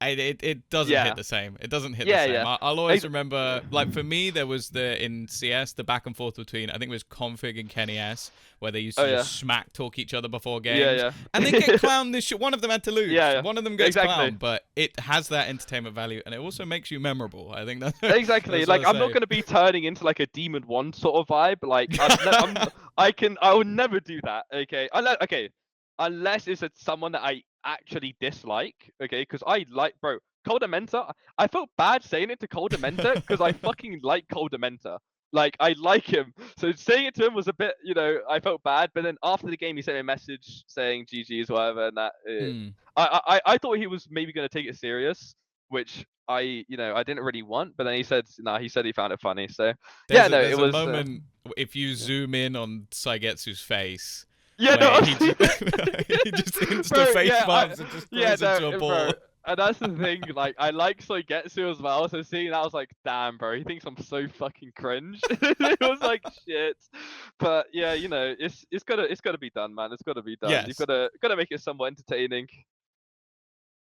Speaker 1: it doesn't hit
Speaker 2: Yeah.
Speaker 1: the same. It doesn't hit the
Speaker 2: Yeah.
Speaker 1: same.
Speaker 2: Yeah.
Speaker 1: I'll always
Speaker 2: Ex-
Speaker 1: remember, like for me, there was in CS the back and forth between, I think it was Config and Kenny S, where they used
Speaker 2: oh
Speaker 1: to
Speaker 2: yeah.
Speaker 1: just smack talk each other before games,
Speaker 2: Yeah.
Speaker 1: and they get clowned. This shit. One of them had to lose.
Speaker 2: Yeah. Yeah.
Speaker 1: One of them gets
Speaker 2: Exactly.
Speaker 1: clowned, but it has that entertainment value, and it also makes you memorable. I think that
Speaker 2: Exactly.
Speaker 1: that's what
Speaker 2: Like
Speaker 1: I
Speaker 2: I'm not
Speaker 1: say.
Speaker 2: gonna be turning into like a Demon One sort of vibe. Like I will never do that. Okay. Unless it's someone that I actually dislike. Okay. Because I like, bro, Coldamenta. I felt bad saying it to Coldamenta because I fucking like Coldamenta. Like I like him. So saying it to him was a bit, I felt bad. But then after the game, he sent me a message saying GG's whatever, and that.
Speaker 1: Hmm.
Speaker 2: I thought he was maybe gonna take it serious, which I didn't really want, but then he said, no, he said he found it funny. So yeah, no, it
Speaker 1: There's a
Speaker 2: was
Speaker 1: moment if you zoom in on Saigetsu's face,
Speaker 2: yeah, no,
Speaker 1: where
Speaker 2: honestly,
Speaker 1: he just insta
Speaker 2: bro,
Speaker 1: face
Speaker 2: yeah,
Speaker 1: bumps and just
Speaker 2: yeah,
Speaker 1: throws
Speaker 2: no,
Speaker 1: into a
Speaker 2: bro,
Speaker 1: ball.
Speaker 2: And that's the thing, like I like Soigetsu as well, so seeing that I was like, damn bro, he thinks I'm so fucking cringe. It was like shit. But yeah, you know, it's gotta be done, man. It's gotta be done. You've
Speaker 1: Yes.
Speaker 2: gotta make it somewhat entertaining.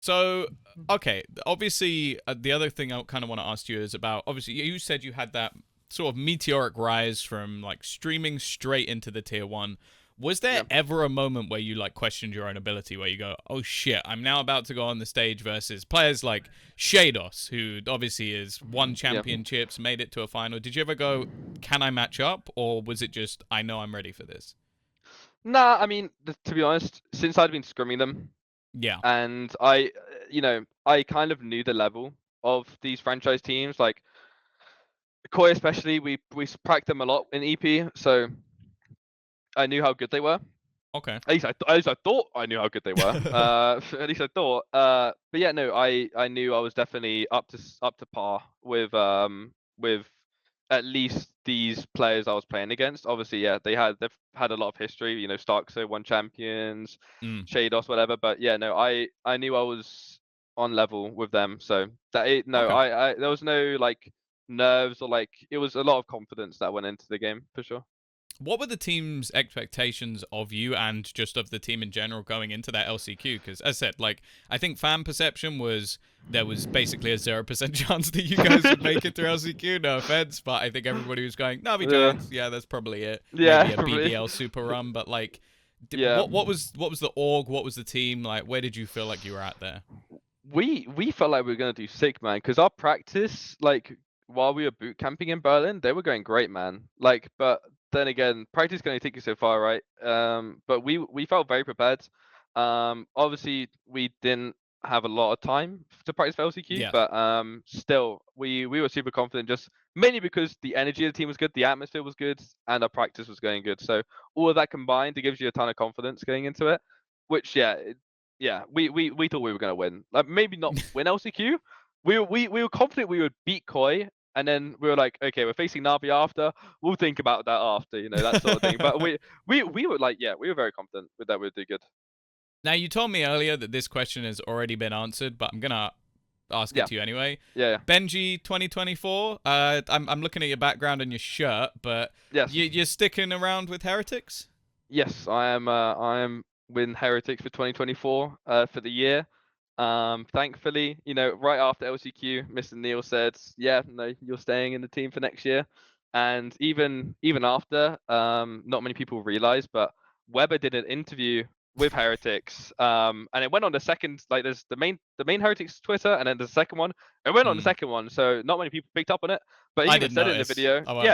Speaker 1: So, okay, obviously, the other thing I kind of want to ask you is about, obviously, you said you had that sort of meteoric rise from like streaming straight into the tier one. Was there
Speaker 2: Yeah.
Speaker 1: ever a moment where you like questioned your own ability, where you go, "Oh shit, I'm now about to go on the stage versus players like Shados, who obviously is won
Speaker 2: Yeah.
Speaker 1: championships, made it to a final." Did you ever go, "Can I match up?" Or was it just, "I know I'm ready for this"?
Speaker 2: Nah, I mean, to be honest, since I'd been scrimming them,
Speaker 1: Yeah.
Speaker 2: and I kind of knew the level of these franchise teams. Like Koi, especially, we pranked them a lot in EP, so I knew how good they were.
Speaker 1: Okay.
Speaker 2: At least I thought I knew how good they were. At least I thought. But yeah, no, I knew I was definitely up to par with at least these players I was playing against. Obviously, yeah, they've had a lot of history. You know, Starkso won champions,
Speaker 1: Mm.
Speaker 2: Shados, whatever. But yeah, no, I knew I was on level with them. So no,
Speaker 1: Okay.
Speaker 2: I there was no like nerves or like it was a lot of confidence that went into the game for sure.
Speaker 1: What were the team's expectations of you and just of the team in general going into that LCQ? Because, as I said, like, I think fan perception was there was basically a 0% chance that you guys would make it through LCQ. No offense, but I think everybody was going, Navi
Speaker 2: Yeah,
Speaker 1: Giants, yeah, that's probably it. Maybe
Speaker 2: yeah,
Speaker 1: a
Speaker 2: probably.
Speaker 1: BBL super run, but like,
Speaker 2: Yeah.
Speaker 1: what was the org? What was the team like? Where did you feel like you were at there?
Speaker 2: We felt like we were gonna do sick, man, because our practice, like while we were boot camping in Berlin, they were going great, man. Like, but then again, practice can only take you so far, right? But we felt very prepared. Obviously we didn't have a lot of time to practice for LCQ,
Speaker 1: Yes.
Speaker 2: but still we were super confident, just mainly because the energy of the team was good, the atmosphere was good, and our practice was going good. So all of that combined, it gives you a ton of confidence going into it. Which yeah, we thought we were gonna win. Like maybe not win LCQ. We were confident we would beat Koi, and then we were like, okay, we're facing Navi after. We'll think about that after, you know, that sort of thing. But we were like, yeah, we were very confident with that. We'd do good.
Speaker 1: Now, you told me earlier that this question has already been answered, but I'm going to ask it
Speaker 2: Yeah,
Speaker 1: to you anyway.
Speaker 2: yeah,
Speaker 1: Benji 2024. I'm looking at your background and your shirt, but
Speaker 2: yes,
Speaker 1: you're sticking around with Heretics?
Speaker 2: yes. I am with Heretics for 2024 for the year. Thankfully, you know, right after LCQ, Mr. Neil said, "Yeah, no, you're staying in the team for next year." And even after, not many people realize, but Weber did an interview with Heretics, and it went on the second. Like, there's the main Heretics Twitter, and then the second one. It went on the
Speaker 1: Hmm.
Speaker 2: second one, so not many people picked up on it. But he
Speaker 1: I
Speaker 2: even
Speaker 1: didn't
Speaker 2: said it in the
Speaker 1: notice.
Speaker 2: video.
Speaker 1: I won't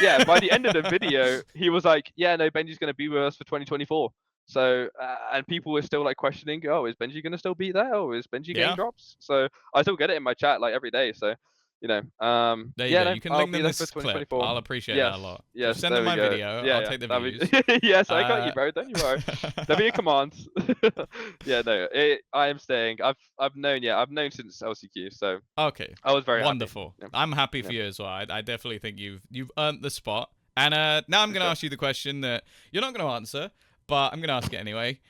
Speaker 2: Yeah,
Speaker 1: lie.
Speaker 2: by the end of the video, he was like, "Yeah, no, Benji's gonna be with us for 2024." So and people were still like questioning, oh, is Benji gonna still be there? Or is Benji getting
Speaker 1: Yeah,
Speaker 2: drops? So I still get it in my chat like every day. So you know,
Speaker 1: there you
Speaker 2: yeah,
Speaker 1: go.
Speaker 2: no,
Speaker 1: You can
Speaker 2: I'll
Speaker 1: link
Speaker 2: be
Speaker 1: them
Speaker 2: there for
Speaker 1: this clip.
Speaker 2: 2024.
Speaker 1: I'll appreciate that
Speaker 2: Yes,
Speaker 1: a lot. Just
Speaker 2: yes,
Speaker 1: send
Speaker 2: there
Speaker 1: them
Speaker 2: we
Speaker 1: my
Speaker 2: go.
Speaker 1: video.
Speaker 2: Yeah,
Speaker 1: I'll
Speaker 2: yeah,
Speaker 1: take the
Speaker 2: that'll
Speaker 1: views.
Speaker 2: be yes, I got you,
Speaker 1: Uh,
Speaker 2: bro. Don't you worry. There'll be a command. Yeah, no, I am staying. I've known since LCQ, so
Speaker 1: okay,
Speaker 2: I was very happy.
Speaker 1: wonderful.
Speaker 2: Yeah,
Speaker 1: I'm happy
Speaker 2: yeah,
Speaker 1: for you as well. I definitely think you've earned the spot. And now I'm
Speaker 2: for
Speaker 1: going to
Speaker 2: sure.
Speaker 1: ask you the question that you're not going to answer, but I'm going to ask it anyway.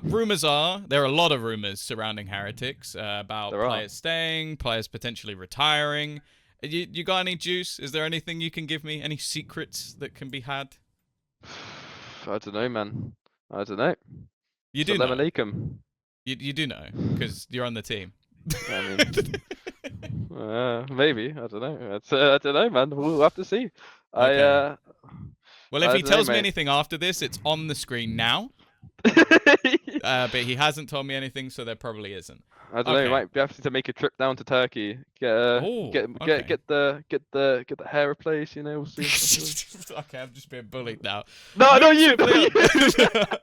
Speaker 1: Rumors are there are a lot of rumors surrounding Heretics about
Speaker 2: There are.
Speaker 1: players staying, players potentially retiring. You got any juice? Is there anything you can give me? Any secrets that can be had?
Speaker 2: I don't know, man. I don't know.
Speaker 1: You do
Speaker 2: Salam
Speaker 1: know.
Speaker 2: alaikum.
Speaker 1: You do know because you're on the team.
Speaker 2: I mean, maybe. I don't know. I don't know, man. We'll have to see. I
Speaker 1: Okay. Well, if
Speaker 2: I
Speaker 1: he
Speaker 2: don't know,
Speaker 1: tells me
Speaker 2: mate.
Speaker 1: anything after this, it's on the screen now. But he hasn't told me anything, so there probably isn't.
Speaker 2: I don't know. We
Speaker 1: Okay.
Speaker 2: might be having to make a trip down to Turkey.
Speaker 1: Oh, okay.
Speaker 2: Get the hair replaced. You know, we'll see.
Speaker 1: Okay, I'm just being bullied now.
Speaker 2: No, no,
Speaker 1: Moving
Speaker 2: you,
Speaker 1: swiftly
Speaker 2: no,
Speaker 1: on.
Speaker 2: you.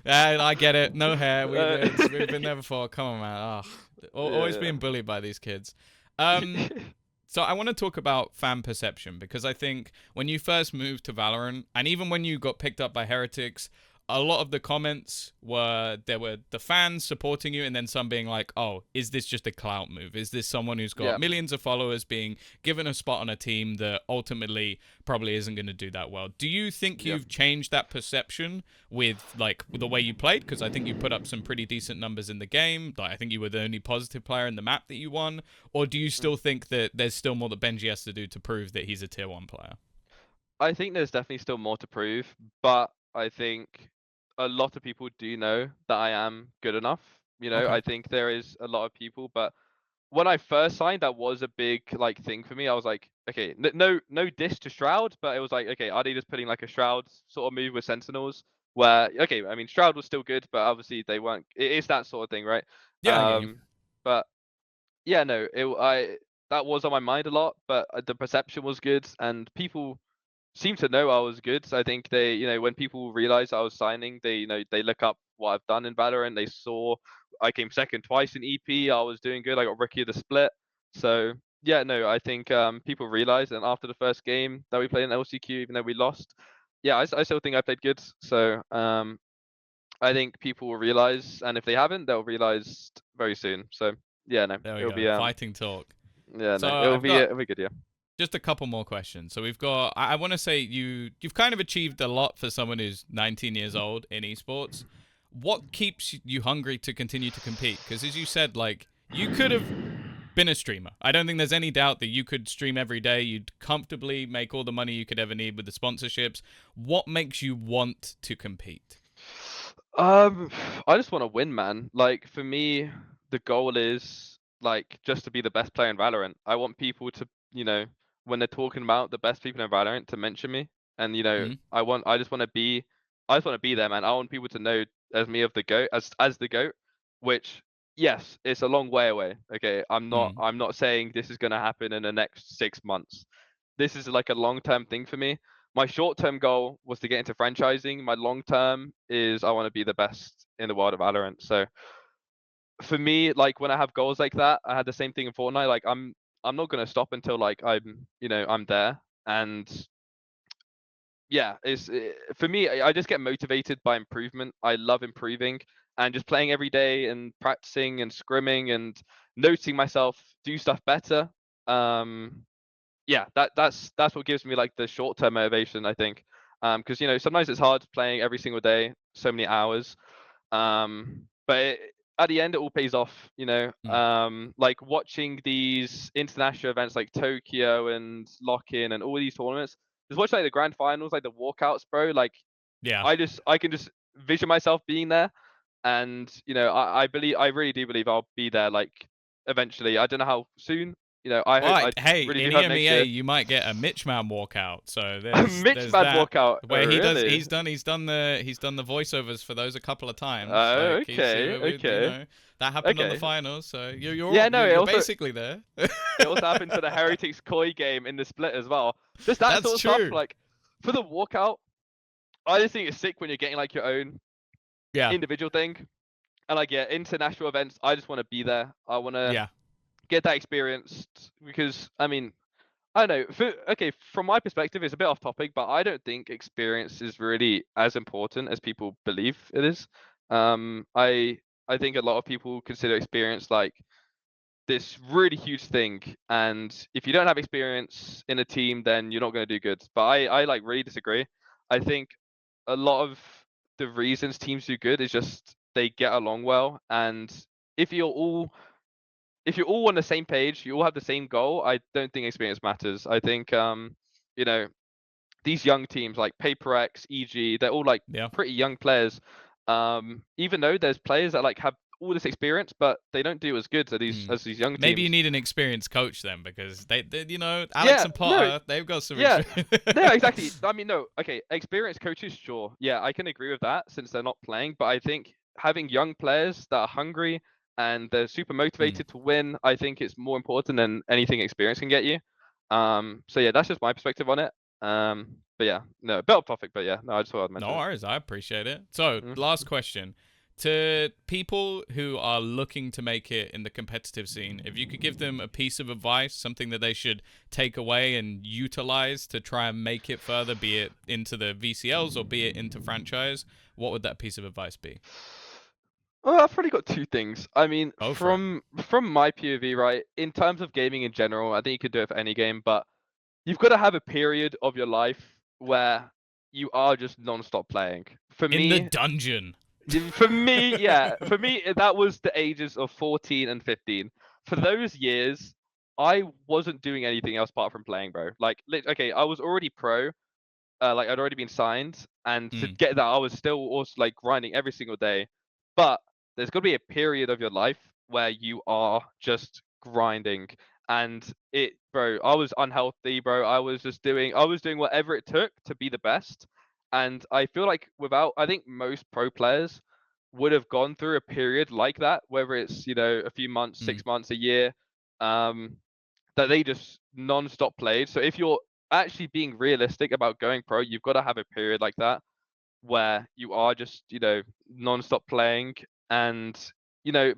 Speaker 1: Yeah, I get it. No hair.
Speaker 2: Uh,
Speaker 1: We've been there before. Come on, man. Always
Speaker 2: yeah,
Speaker 1: being bullied by these kids.
Speaker 2: yeah.
Speaker 1: So I want to talk about fan perception because I think when you first moved to Valorant, and even when you got picked up by Heretics, a lot of the comments were there were the fans supporting you, and then some being like, "Oh, is this just a clout move? Is this someone who's got
Speaker 2: Yeah.
Speaker 1: millions of followers being given a spot on a team that ultimately probably isn't going to do that well?" Do you think
Speaker 2: Yeah.
Speaker 1: you've changed that perception with like the way you played? Because I think you put up some pretty decent numbers in the game. Like, I think you were the only positive player in the map that you won. Or do you
Speaker 2: Mm.
Speaker 1: still think that there's still more that Benji has to do to prove that he's a tier 1 player?
Speaker 2: I think there's definitely still more to prove, but I think a lot of people do know that I am good enough.
Speaker 1: Okay.
Speaker 2: I think there is a lot of people, but when I first signed, that was a big like thing for me. I was like, okay, no diss to Shroud, but it was like, okay, are they just putting like a Shroud sort of move with Sentinels? Where okay, I mean Shroud was still good, but obviously they weren't. It is that sort of thing, right?
Speaker 1: Yeah, I get you.
Speaker 2: But yeah, no, I that was on my mind a lot, but the perception was good, and people seemed to know I was good. So I think they, when people realize I was signing, they look up what I've done in Valorant. They saw I came second twice in EP. I was doing good. I got rookie of the split. So yeah, no, I think people realized, and after the first game that we played in LCQ, even though we lost, yeah, I still think I played good. So I think people will realize, and if they haven't, they'll realize very soon. So yeah, no,
Speaker 1: There we
Speaker 2: it'll
Speaker 1: go.
Speaker 2: be
Speaker 1: Fighting talk.
Speaker 2: yeah,
Speaker 1: So
Speaker 2: no, it'll
Speaker 1: I've
Speaker 2: be
Speaker 1: got
Speaker 2: it'll be good, yeah.
Speaker 1: just a couple more questions. So we've got. I want to say you've kind of achieved a lot for someone who's 19 years old in esports. What keeps you hungry to continue to compete? Because as you said, like you could have been a streamer. I don't think there's any doubt that you could stream every day. You'd comfortably make all the money you could ever need with the sponsorships. What makes you want to compete?
Speaker 2: Um, I just want to win, man. Like for me, the goal is like just to be the best player in Valorant. I want people to, when they're talking about the best people in Valorant, to mention me. And
Speaker 1: Mm,
Speaker 2: I just want to be there, man. I want people to know as me of the goat, as the goat. Which, yes, it's a long way away. Okay,
Speaker 1: mm,
Speaker 2: I'm not saying this is gonna happen in the next 6 months. This is like a long term thing for me. My short term goal was to get into franchising. My long term is I want to be the best in the world of Valorant. So for me, like when I have goals like that, I had the same thing in Fortnite. Like I'm not gonna stop until like I'm there. And yeah, for me. I just get motivated by improvement. I love improving and just playing every day and practicing and scrimming and noticing myself do stuff better. Um, yeah, that's what gives me like the short term motivation, I think. Because sometimes it's hard playing every single day, so many hours. But at the end, it all pays off.
Speaker 1: mm.
Speaker 2: Like watching these international events like Tokyo and Lock In and all these tournaments. Just watch like the grand finals, like the walkouts, bro. Like
Speaker 1: Yeah.
Speaker 2: I can just vision myself being there, and I really do believe I'll be there like eventually. I don't know how soon.
Speaker 1: Well,
Speaker 2: I
Speaker 1: hey,
Speaker 2: really
Speaker 1: in
Speaker 2: do hope next
Speaker 1: EMEA
Speaker 2: year.
Speaker 1: you might get a Mitch Man walkout. So
Speaker 2: Mitch
Speaker 1: there's
Speaker 2: Bad
Speaker 1: that
Speaker 2: walkout. Oh,
Speaker 1: where
Speaker 2: really?
Speaker 1: he's done the voivoices for those a couple of times.
Speaker 2: Oh,
Speaker 1: Like he's
Speaker 2: okay, okay,
Speaker 1: that happened on the
Speaker 2: okay.
Speaker 1: finals. So
Speaker 2: Yeah, no,
Speaker 1: you're basically there.
Speaker 2: it also happened for the Heretics Koi game in the split as well. Just that
Speaker 1: That's
Speaker 2: sort of stuff.
Speaker 1: true.
Speaker 2: Like for the walkout, I just think it's sick when you're getting like your own
Speaker 1: Yeah.
Speaker 2: individual thing. And like yeah, international events, I just want to be there. I want to
Speaker 1: Yeah.
Speaker 2: get that experience because I mean, I don't know. Okay, from my perspective, it's a bit off topic, but I don't think experience is really as important as people believe it is. I think a lot of people consider experience like this really huge thing, and if you don't have experience in a team, then you're not going to do good. But I like really disagree. I think a lot of the reasons teams do good is just they get along well, and if you're all if you're all on the same page, you all have the same goal. I don't think experience matters. I think you know, these young teams like PaperX, EG, they're all like
Speaker 1: Yeah.
Speaker 2: pretty young players. Even though there's players that like have all this experience, but they don't do as good as these
Speaker 1: Hmm.
Speaker 2: as these young
Speaker 1: Maybe you
Speaker 2: teams.
Speaker 1: need an experienced coach then, because they Alex
Speaker 2: Yeah,
Speaker 1: and
Speaker 2: no,
Speaker 1: Potter, they've got some
Speaker 2: yeah,
Speaker 1: experience.
Speaker 2: no, exactly. I mean, no, okay, experienced coaches, sure. Yeah, I can agree with that since they're not playing. But I think having young players that are hungry and they're super
Speaker 1: Hmm.
Speaker 2: motivated to win, I think it's more important than anything experience can get you. So yeah, that's just my perspective on it. But yeah, no, a bit off topic, but yeah, no, I just thought I'd
Speaker 1: No
Speaker 2: mention it.
Speaker 1: worries, I appreciate it. So,
Speaker 2: Mm.
Speaker 1: last question. To people who are looking to make it in the competitive scene, if you could give them a piece of advice, something that they should take away and utilize to try and make it further, be it into the VCLs or be it into franchise, what would that piece of advice be?
Speaker 2: Well, I've probably got two things. I mean,
Speaker 1: Go for it.
Speaker 2: from my POV, right, in terms of gaming in general, I think you could do it for any game, but you've got to have a period of your life where you are just non-stop playing.
Speaker 1: In the dungeon.
Speaker 2: For me, yeah, for me that was the ages of 14 and 15. For those years, I wasn't doing anything else apart from playing, bro. Like, okay, I was already pro, like I'd already been signed, and to
Speaker 1: Mm,
Speaker 2: get that, I was still also like grinding every single day. But there's got to be a period of your life where you are just grinding, and bro, I was unhealthy, bro. I was doing whatever it took to be the best, and I feel like I think most pro players would have gone through a period like that, whether it's a few months,
Speaker 1: mm,
Speaker 2: 6 months, a year, um, that they just non-stop played. So if you're actually being realistic about going pro, you've got to have a period like that where you are just, non-stop playing. And,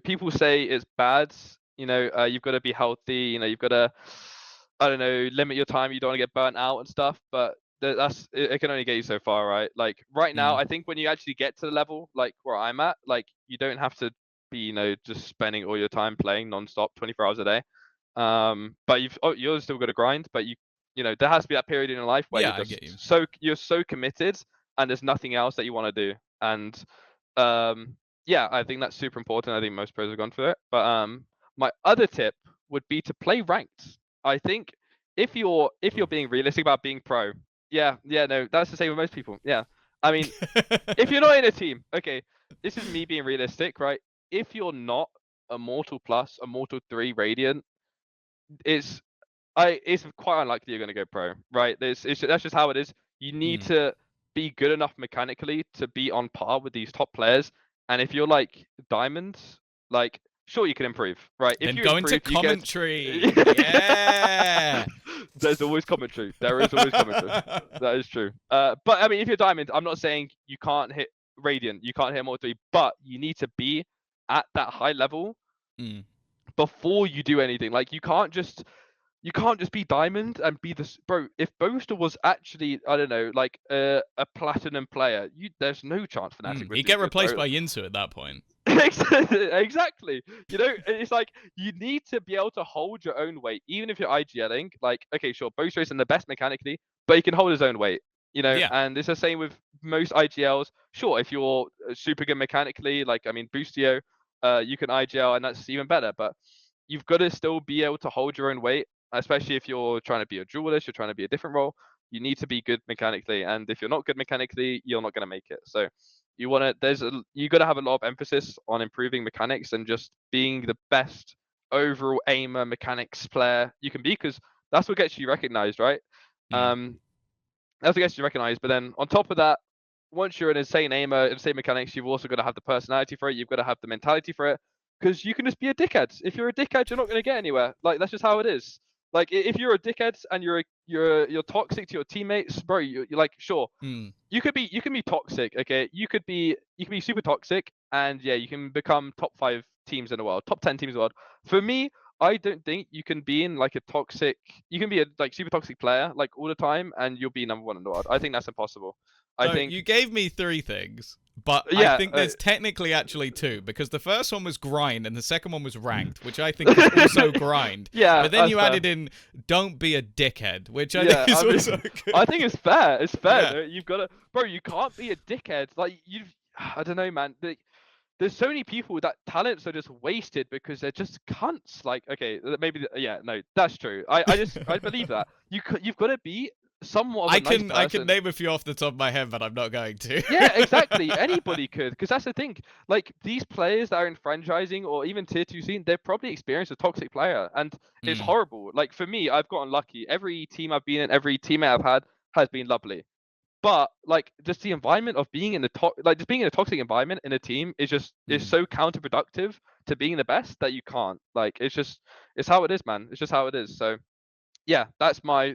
Speaker 2: people say it's bad, you've got to be healthy, you've got to, I don't know, limit your time. You don't want to get burnt out and stuff. But it can only get you so far, right? Like right now,
Speaker 1: mm.
Speaker 2: I think when you actually get to the level like where I'm at, like you don't have to be, just spending all your time playing non-stop 24 hours a day. But you're still got to grind, but there has to be that period in your life where
Speaker 1: Yeah, I get you.
Speaker 2: you're so committed and there's nothing else that you want to do. And yeah, I think that's super important. I think most pros have gone for it. But my other tip would be to play ranked. I think if you're being realistic about being pro, yeah, no, that's the same with most people. Yeah, I mean, if you're not in a team, okay, this is me being realistic, right? If you're not a Mortal Plus, a Mortal 3 Radiant, it's it's quite unlikely you're going to go pro, right? That's just how it is. You need
Speaker 1: Mm.
Speaker 2: to be good enough mechanically to be on par with these top players. And if you're like diamonds, like sure you can improve, right? If
Speaker 1: Then
Speaker 2: you
Speaker 1: go into
Speaker 2: improve, you get
Speaker 1: commentary. Yeah.
Speaker 2: there's always commentary. There is always commentary. That is true. But I mean, if you're diamond, I'm not saying you can't hit radiant, you can't hit Mortal 3, but you need to be at that high level
Speaker 1: Mm.
Speaker 2: before you do anything. Like you can't just be diamond and be this bro. If Boaster was actually, I don't know, like a platinum player, there's no chance Fnatic would
Speaker 1: He'd
Speaker 2: do
Speaker 1: get
Speaker 2: good,
Speaker 1: replaced
Speaker 2: bro.
Speaker 1: by Yinsu at that point.
Speaker 2: Exactly. It's like you need to be able to hold your own weight, even if you're IGLing. Like, okay, sure, Boaster isn't the best mechanically, but he can hold his own weight.
Speaker 1: Yeah.
Speaker 2: And it's the same with most IGLs. Sure, if you're super good mechanically, like I mean, Boostio, you can IGL, and that's even better. But you've got to still be able to hold your own weight, especially if you're trying to be a duelist, you're trying to be a different role. You need to be good mechanically, and if you're not good mechanically, you're not going to make it. So you got to have a lot of emphasis on improving mechanics and just being the best overall aimer mechanics player you can be, because that's what gets you recognized, right?
Speaker 1: Mm.
Speaker 2: Um, that's what gets you recognized. But then on top of that, once you're an insane aimer, insane mechanics, you've also got to have the personality for it. You've got to have the mentality for it, because you can just be a dickhead. If you're a dickhead, you're not going to get anywhere. Like that's just how it is. Like if you're a dickhead and you're toxic to your teammates, bro, you're like sure
Speaker 1: Mm.
Speaker 2: you can be toxic, okay? You can be super toxic, and yeah, you can become top 5 teams in the world, top 10 teams in the world. For me, I don't think you can be in like a toxic. You can be a like super toxic player like all the time, and you'll be number one in the world. I think that's impossible. I
Speaker 1: So
Speaker 2: think
Speaker 1: you gave me three things, but I
Speaker 2: yeah,
Speaker 1: think there's technically actually two because the first one was grind and the second one was ranked, which I think is also grind.
Speaker 2: yeah,
Speaker 1: But then
Speaker 2: that's
Speaker 1: you
Speaker 2: fair.
Speaker 1: added in don't be a dickhead, which I
Speaker 2: Yeah,
Speaker 1: think is
Speaker 2: I mean,
Speaker 1: also good.
Speaker 2: I think it's fair. It's fair.
Speaker 1: Yeah.
Speaker 2: Though. You've got to, bro. You can't be a dickhead. Like I don't know, man. There's so many people that talents are just wasted because they're just cunts. Like, okay, maybe, yeah, no, that's true. I believe that. You've got to be somewhat of a nice
Speaker 1: I can
Speaker 2: person.
Speaker 1: name a few off the top of my head, but I'm not going to.
Speaker 2: Yeah, exactly. Anybody could, because that's the thing. Like these players that are in franchising or even tier 2 scene, they've probably experienced a toxic player, and it's
Speaker 1: Mm,
Speaker 2: horrible. Like for me, I've gotten lucky. Every team I've been in, every teammate I've had has been lovely. But like just the environment of being in like just being in a toxic environment in a team is
Speaker 1: mm.
Speaker 2: so counterproductive to being the best that you can't. Like it's how it is, man. It's just how it is. So yeah, that's my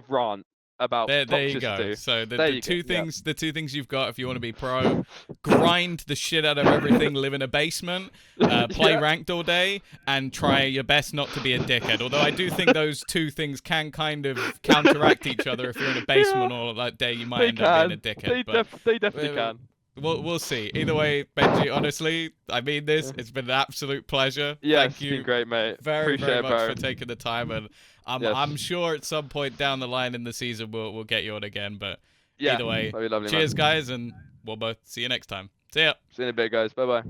Speaker 2: rant. about
Speaker 1: There you go.
Speaker 2: toxicity.
Speaker 1: So
Speaker 2: There
Speaker 1: the
Speaker 2: you go.
Speaker 1: two
Speaker 2: Yeah.
Speaker 1: things the two things you've got if you want to be pro, grind the shit out of everything, live in a basement, play
Speaker 2: Yeah.
Speaker 1: ranked all day, and try your best not to be a dickhead. Although I do think those two things can kind of counteract each other. If you're in a basement all that day, you might
Speaker 2: They
Speaker 1: end up being a
Speaker 2: can.
Speaker 1: dickhead.
Speaker 2: They definitely
Speaker 1: uh,
Speaker 2: can.
Speaker 1: we'll see. Either way, Benji, honestly, I mean this. It's been an absolute pleasure.
Speaker 2: Yeah,
Speaker 1: Thank
Speaker 2: it's been
Speaker 1: you
Speaker 2: great, mate.
Speaker 1: very,
Speaker 2: Appreciate
Speaker 1: very
Speaker 2: it,
Speaker 1: much
Speaker 2: bro.
Speaker 1: for taking the time, and
Speaker 2: Yes.
Speaker 1: I'm sure at some point down the line in the season we'll get you on again. But
Speaker 2: Yeah,
Speaker 1: either way,
Speaker 2: that'd be lovely,
Speaker 1: cheers,
Speaker 2: man.
Speaker 1: guys, and we'll both see you next time. See ya.
Speaker 2: See you in a bit, guys. Bye bye.